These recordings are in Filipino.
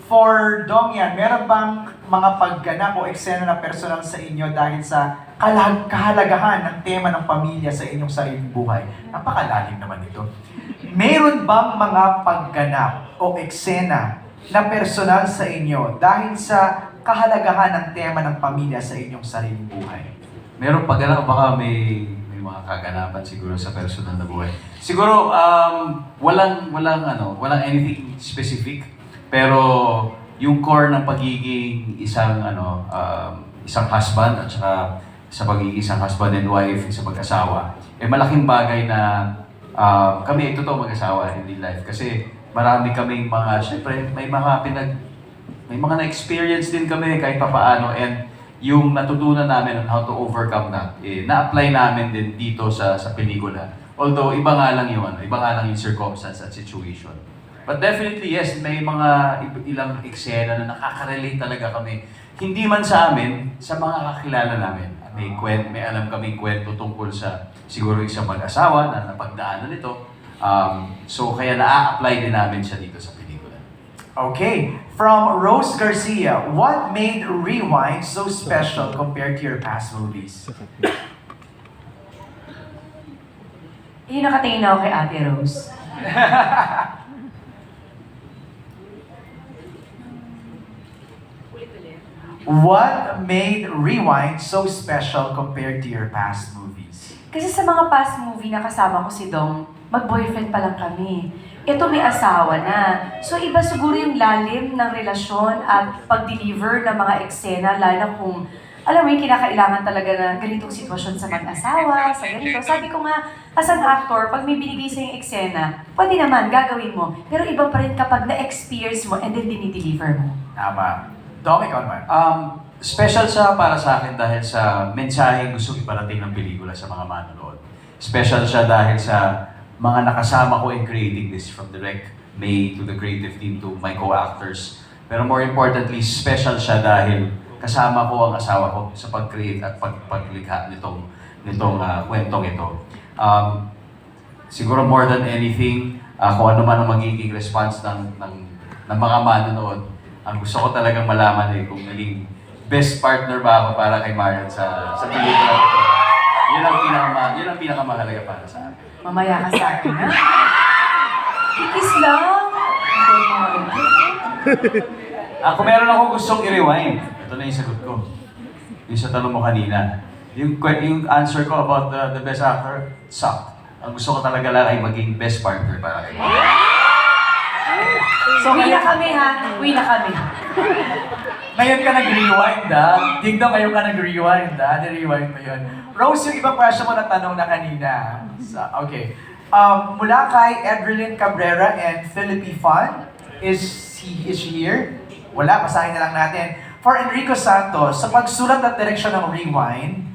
For Dongyan, meron bang mga pagganap o eksena na personal sa inyo dahil sa kahalagahan ng tema ng pamilya sa inyong sariling buhay? Napakalalim naman ito. Meron bang mga pagganap o eksena na personal sa inyo dahil sa kahalagahan ng tema ng pamilya sa inyong sariling buhay? Meron pagganap, baka may mga kaganapan siguro sa personal na buhay. Siguro walang anything specific, pero yung core ng pagiging isang isang husband at saka sa pagiging isang husband and wife, isang mag-asawa, malaking bagay na kami totoo mag-asawa in real life kasi marami kaming mga, syempre may mga na-experience din kami kahit papaano, and yung natutunan namin on how to overcome that, na-apply namin din dito sa pelikula. Although iba nga lang yung circumstance at situation. But definitely yes, may mga ilang eksena na nakaka-relate talaga kami. Hindi man sa amin, sa mga kakilala namin. May alam kaming kwento tungkol sa siguro isang mag-asawa na napagdaanan nito. So kaya na-apply din namin siya dito sa pelikula. Okay, from Rose Garcia, what made Rewind so special compared to your past movies? Yung nakatingin ako kay Ate Rose. What made Rewind so special compared to your past movies? Kasi sa mga past movie na kasama ko si Dong, mag-boyfriend pa lang kami. Ito may asawa na. So iba siguro yung lalim ng relasyon at pag-deliver ng mga eksena, lalo na kung alam mo yung kinakailangan talaga na ganitong sitwasyon sa mag-asawa, sa ganito. Sabi ko nga, as an actor, pag may binigay sa yung eksena, pwede naman, gagawin mo. Pero iba pa rin kapag na-experience mo and then dinideliver mo. Tama. Dong, ikaw naman. Special siya para sa akin dahil sa mensaheng gusto iparating ng pelikula sa mga manonood. Special siya dahil sa mga nakasama ko in creating this, from Direk May to the creative team to my co-actors. Pero more importantly, special siya dahil kasama ko ang asawa ko sa pag-create at paglikha nitong kwentong ito. Siguro more than anything, kung ano man ang magiging response ng mga manonood, ang gusto ko talagang malaman kung naging best partner ba ako para kay Marian sa pelikula ito. Yun ang pinakamahalaga para sa akin. Mamaya ka sa akin, ha? Kikis lang. Kung meron akong gustong i-rewind, ito na yung sagot ko. Yung sa tanong mo kanina. Yung answer ko about the best actor, sucked. Ang gusto ko talaga lang ay maging best partner para kay Marian. So, uwi na kami, ha? Uwi na kami. Ngayon ka nag-rewind, Tignan, ngayon ka nag-rewind, Ni-rewind mo yun. Rose, yung ibang question mo na tanong na kanina. Okay. Mula kay Edrelyn Cabrera and Philippi Fan, is she here? Wala, basahin na lang natin. For Enrico Santos, sa pagsulat at direksyon ng Rewind,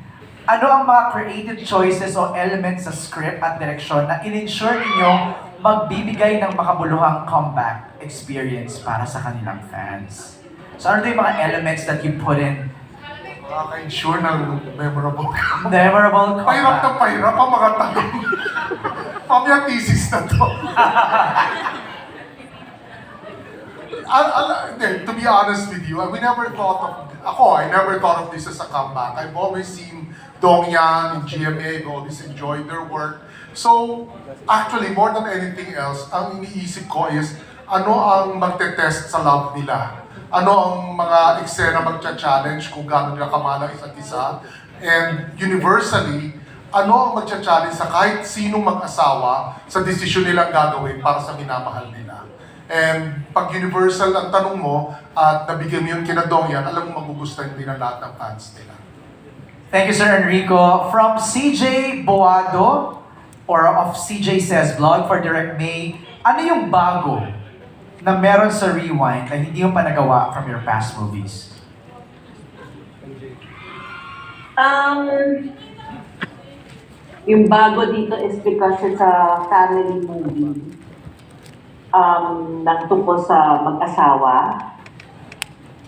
ano ang mga creative choices o elements sa script at direksyon na in-ensure ninyong magbibigay ng makabuluhang comeback experience para sa kanilang fans? So ano yung mga elements that you put in? Makaka-ensure ng memorable comeback. Memorable Pahirap na comeback. pahirap ang mga tanong. Pamya thesis na to. To be honest with you, I never thought of this as a comeback. I've always seen Dongyan and GMA, I've always enjoyed their work. So, actually, more than anything else, ang iniisip ko is, ano ang magte-test sa love nila? Ano ang mga eksena magcha-challenge kung gano'n nila kamahal ang isa't isa? And universally, ano ang magcha-challenge sa kahit sinong mag-asawa sa desisyon nilang gagawin para sa minamahal nila? And pag universal ang tanong mo at nabigyan mo yung kina Dongyan, alam mo magugustuhan din ang lahat ng fans nila. Thank you, Sir Enrico. From CJ Boado, or of CJ Says Vlog for Direct May, ano yung bago na meron sa Rewind na hindi mo pa nagawa from your past movies? Yung bago dito is because it's a family movie. Nagtungkol sa mag-asawa.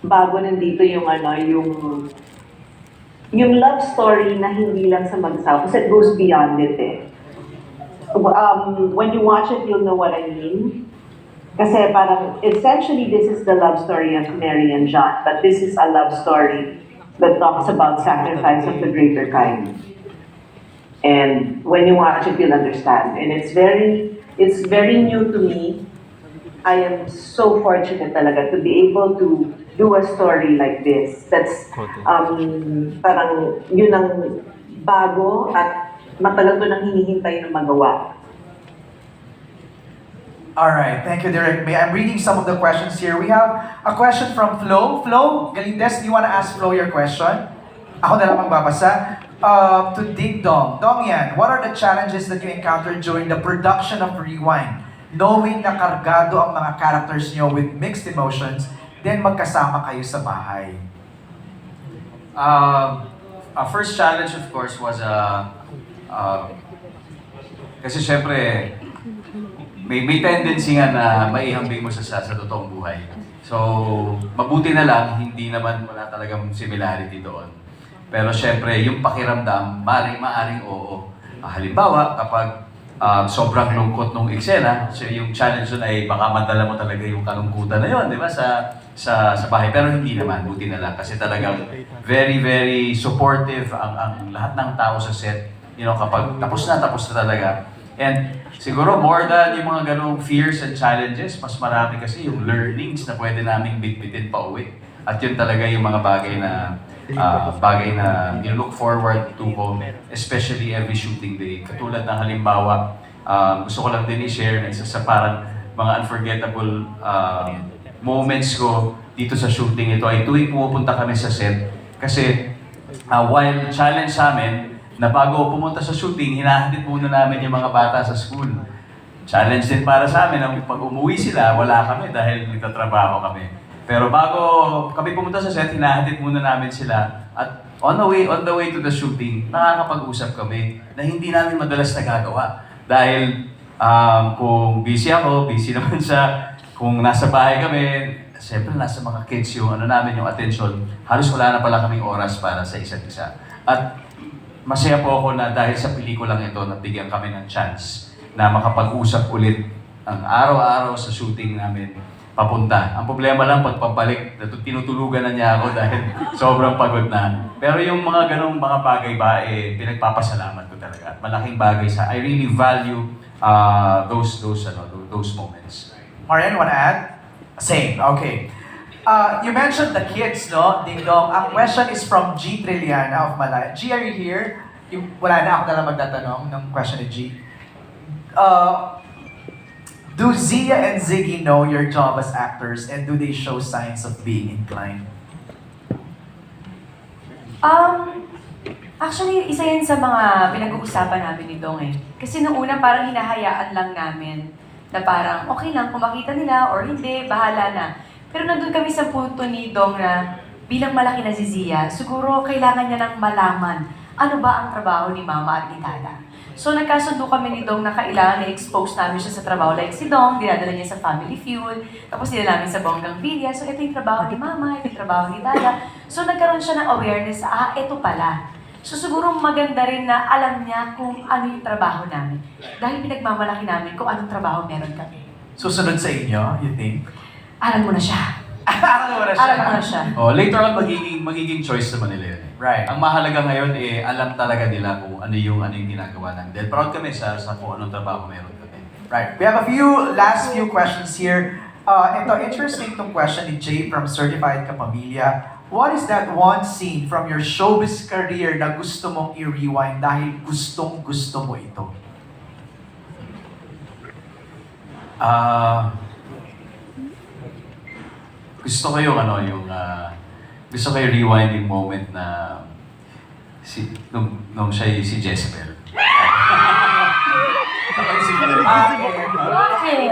Bago nandito yung yung love story na hindi lang sa mag-asawa. Kasi it goes beyond it eh. When you watch it, you'll know what I mean. Kasi parang, essentially, this is the love story of Mary and John, but this is a love story that talks about sacrifice of the greater kind. And when you watch it, you'll understand. And it's very new to me. I am so fortunate talaga to be able to do a story like this. That's, parang yun ang bago at matagal ko nang hinihintay na magawa. All right, thank you, Direk May. I'm reading some of the questions here. We have a question from Flo. Flo Galindes, do you want to ask Flo your question? Ako na lang magbabasa. To Ding Dong. Dong yan, what are the challenges that you encountered during the production of Rewind? Knowing na kargado ang mga characters nyo with mixed emotions, then magkasama kayo sa bahay. Our first challenge, of course, was kasi syempre, may tendency nga na maihambing mo sa totoong buhay. So, mabuti na lang, hindi naman wala talagang similarity doon. Pero syempre, yung pakiramdam, maaring oo. Halimbawa, kapag sobrang lungkot nung eksena, so yung challenge doon ay baka madala mo talaga yung kalungkutan na yun, di ba, sa bahay. Pero hindi naman, buti na lang. Kasi talagang very, very supportive ang lahat ng tao sa set. You know, kapag tapos na talaga. And siguro more than yung mga ganong fears and challenges, mas marami kasi yung learnings na pwede naming bitbitin pa uwi. At yun talaga yung mga bagay na you look forward to home, especially every shooting day. Katulad ng halimbawa, gusto ko lang din i-share na isa sa parang mga unforgettable moments ko dito sa shooting ito ay tuwing pumupunta kami sa set. Kasi while challenge sa amin, na bago pumunta sa shooting, hinahatid muna namin yung mga bata sa school. Challenge din para sa amin, ang pag umuwi sila, wala kami dahil nagtatrabaho kami. Pero bago kami pumunta sa set, hinahatid muna namin sila. At on the way to the shooting, nakakapag-usap kami na hindi namin madalas nagagawa. Dahil kung busy ako, busy naman siya. Kung nasa bahay kami, siyempre nasa mga kids yung namin, yung attention. Halos wala na pala kaming oras para sa isa't isa. At masaya po ako na dahil sa pelikulang ito, nabigyan kami ng chance na makapag-usap ulit ang araw-araw sa shooting namin papunta. Ang problema lang, pagpabalik, tinutulugan na niya ako dahil sobrang pagod na. Pero yung mga ganong mga bagay ba, pinagpapasalamat ko talaga. At malaking bagay I really value those moments. Marian, wanna add? Same, okay. You mentioned the kids, no? Ding Dong. Ang question is from G. Trilliana of Malaya. G, are you here? Wala na, ako na lang magtatanong ng question ni G. Do Zia and Ziggy know your job as actors and do they show signs of being inclined? Actually, isa yan sa mga pinag-uusapan namin ni Dong eh. Kasi nung una parang hinahayaan lang namin na parang okay lang kung makita nila or hindi, bahala na. Pero nandun kami sa punto ni Dong na bilang malaki na si Zia, siguro kailangan niya nang malaman ano ba ang trabaho ni Mama at ni Tata. So nagkasundo kami ni Dong na kailangan na-expose namin siya sa trabaho. Like si Dong, dinadala niya sa Family Feud, tapos dinala namin sa Bonggang Villa. So ito yung trabaho ni Mama, ito yung trabaho ni Tata. So nagkaroon siya ng awareness, ito pala. So siguro maganda rin na alam niya kung ano yung trabaho namin. Dahil pinagmamalaki namin kung anong trabaho meron kami. Susunod sa inyo, you think? Alam mo na siya. Alam mo na siya. Alam mo na siya. Later on, magiging choice naman nila yun. Right. Ang mahalaga ngayon, alam talaga nila kung ano yung ginagawa namin. Dahil proud kami sa kung anong trabaho meron kami. Right. We have last few questions here. Ito, interesting tong question ni Jay from Certified Kapamilya. What is that one scene from your showbiz career na gusto mong i-rewind dahil gustong-gusto mo ito? Gusto ko yung gusto ko yung rewinding moment na nung siya si Jezebel. Bakit?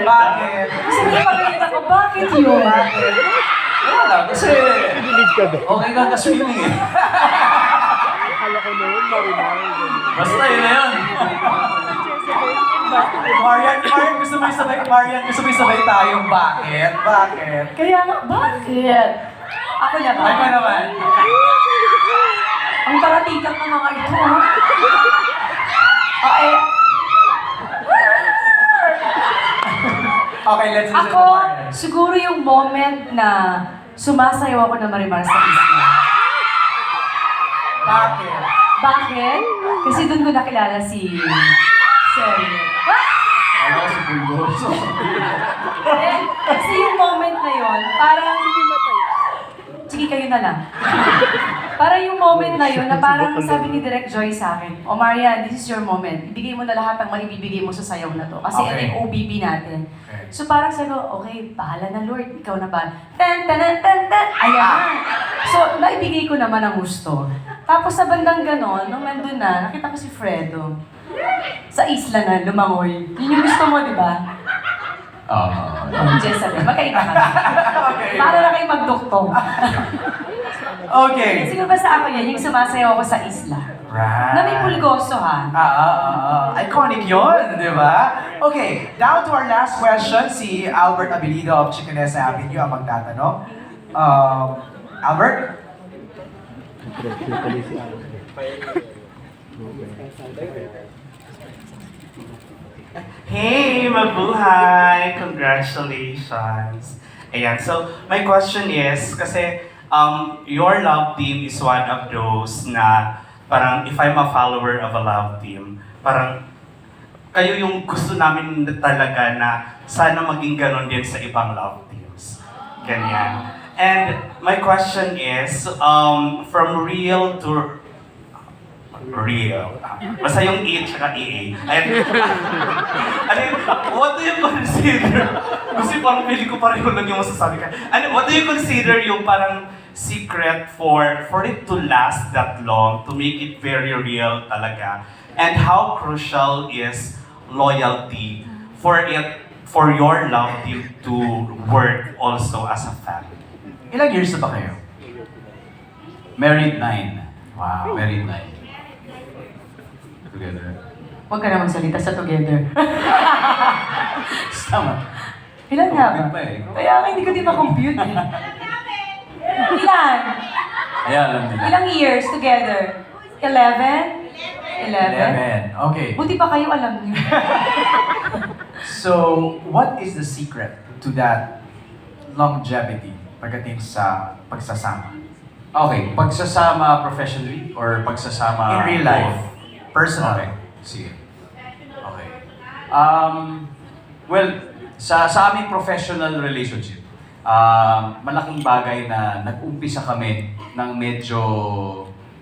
Bakit? Kasi hindi pa ganyan ako, bakit yun? Wala, kasi okay ka ka-swimming eh. Basta yun na yun. Marian, gusto mo isabay tayong bakit? Bakit? Kaya nga, bakit? Ako na ba? Ako naman. Ang paratikang ng mga ito. Okay, let's listen to Ako, Marian. siguro yung moment na sumasayaw ako na Marimar sa isla. Bakit? Bakit? Kasi doon ko nakilala si Sergio. Alam si Bulgoso. Kasi yung moment na yon, parang... Sige, kayo na lang. Parang yung moment na yun, na parang sabi ni Direk Joy sa akin, O Marian, this is your moment. Ibigay mo na lahat ng maibibigay mo sa sayaw na to. Kasi ito Okay. yung OBB natin. Okay. So parang sabi ko, okay, bahala na Lord, ikaw na ba? Tan, tan, tan, tan, ayan. So, naibigay ko naman ang gusto. Tapos sa bandang ganon, nung nandun na, nakita ko si Fredo. Sa isla na, lumangoy. Yun yung gusto mo, di ba? Jezabel, magkaiba ka. Okay. Para na kayo magduktong. Okay. Sino ba sa ako yan, yung sumasayaw ako sa isla? Right. Na may pulgoso ha. Iconic yun, di ba? Okay, down to our last question. Si Albert Abilido of Chickenesa Avenue ang magtatanong. Albert? Hey, mabuhay! Congratulations! Ayan, so my question is, kasi your love team is one of those na parang if I'm a follower of a love team, parang kayo yung gusto namin talaga na sana maging ganon din sa ibang love teams. Ganyan. And my question is, from real to real. Basta yung E tsaka EA. And, ano yun, what do you consider? Kasi parang pili ko pareho lang yung masasabi ka. Ano, what do you consider yung parang secret for it to last that long, to make it very real talaga? And how crucial is loyalty for your love team to work also as a family? Ilang years na ba kayo? Married 9. Wow. Married 9. Together. Huwag ka na magsalita sa together. Tama. Ilan nga ba? Compute pa eh. Kaya nga hindi ko din ma-compute eh. Ilan? Ayan, alam nila. Ilang years together? 11? 11? 11. Okay. Buti pa kayo alam niyo. So, what is the secret to that longevity pagdating sa pagsasama? Okay, pagsasama professionally or pagsasama In real life, personal. Okay, sige. Okay. Well, sa aming professional relationship, malaking bagay na nag-umpisa kami ng medyo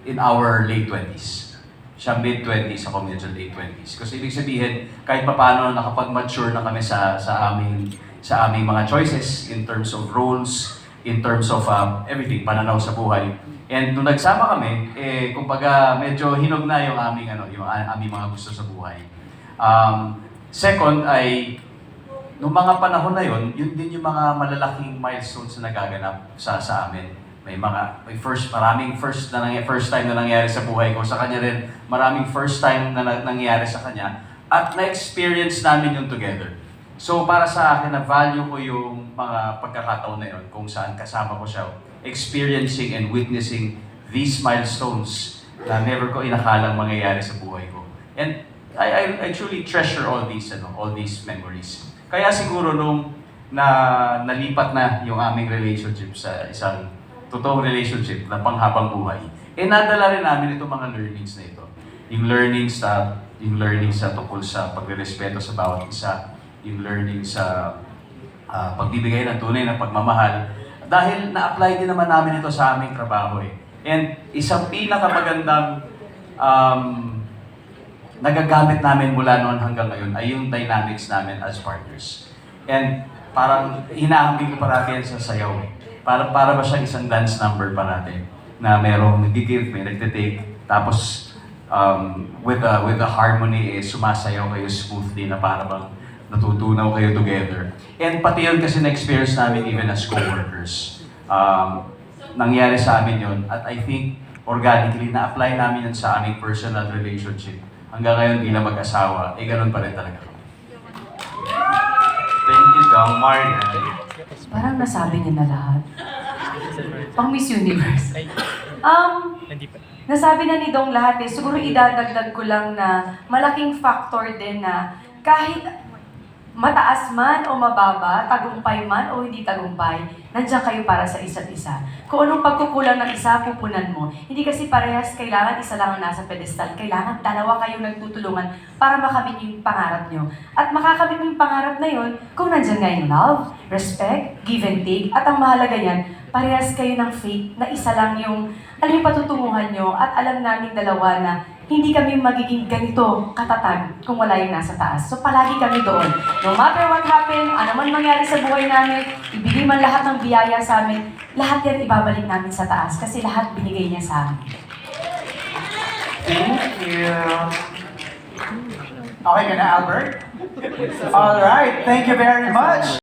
in our late 20s. Siya mid-20s, ako medyo late 20s. Kasi ibig sabihin, kahit papaano nakapag-mature na kami sa aming mga choices in terms of roles, in terms of everything, pananaw sa buhay. And nung nagsama kami, kumbaga medyo hinog na yung aming mga gusto sa buhay. Second ay, nung mga panahon na yun din yung mga malalaking milestones na nagaganap sa amin. Maraming first time na nangyari sa buhay ko. Sa kanya rin, maraming first time na nangyari sa kanya. At na-experience namin yung together. So para sa akin, na-value ko yung mga pagkakataon na yun kung saan kasama ko siya, experiencing and witnessing these milestones na never ko inakalang mangyayari sa buhay ko. And I truly treasure all these memories. Kaya siguro nung nalipat na yung aming relationship sa isang totoong relationship na panghabang buhay, nadala rin namin itong mga learnings na ito. Yung learnings sa tungkol sa pagrespeto sa bawat isa, yung learning sa pagbibigay ng tunay na pagmamahal. Dahil na-apply din naman namin ito sa aming trabaho eh. And isang pinakamagandang nagagamit namin mula noon hanggang ngayon ay yung dynamics namin as partners. And parang hinahambing ko parati yan sa sayaw eh. Para ba siyang isang dance number parati na merong nag-give, may nagtitake, tapos with the harmony sumasayaw kayo smoothly na para bang natutunaw kayo together. And pati yun kasi na-experience namin even as co-workers. Nangyari sa amin yun at I think organically na-apply namin yun sa aming personal relationship. Hanggang ngayon bilang mag-asawa, ganun pa rin talaga. Thank you, Dong Marian. Parang nasabi niya na lahat. Pang Miss Universe. Nasabi na ni Dong lahat eh. Siguro idadagdag ko lang na malaking factor din na kahit mataas man o mababa, tagumpay man o hindi tagumpay, nandiyan kayo para sa isa't isa. Kung anong pagkukulang ng isa, pupunan mo. Hindi kasi parehas kailangan isa lang ang nasa pedestal. Kailangan dalawa kayong nagtutulungan para makamit yung pangarap nyo. At makakamit mo yung pangarap na yun kung nandiyan nga yung love, respect, give and take, at ang mahalaga yan, parehas kayo ng faith na isa lang yung alam yung patutunguhan nyo at alam namin dalawa na hindi kami magiging ganito katatag kung wala yung nasa taas. So palagi kami doon. No matter what happen, ano man mangyari sa buhay namin, ibigay man lahat ng biyaya sa amin, lahat yan ibabalik namin sa taas kasi lahat binigay niya sa amin. Thank you. Okay ka na, Albert? Alright, thank you very much.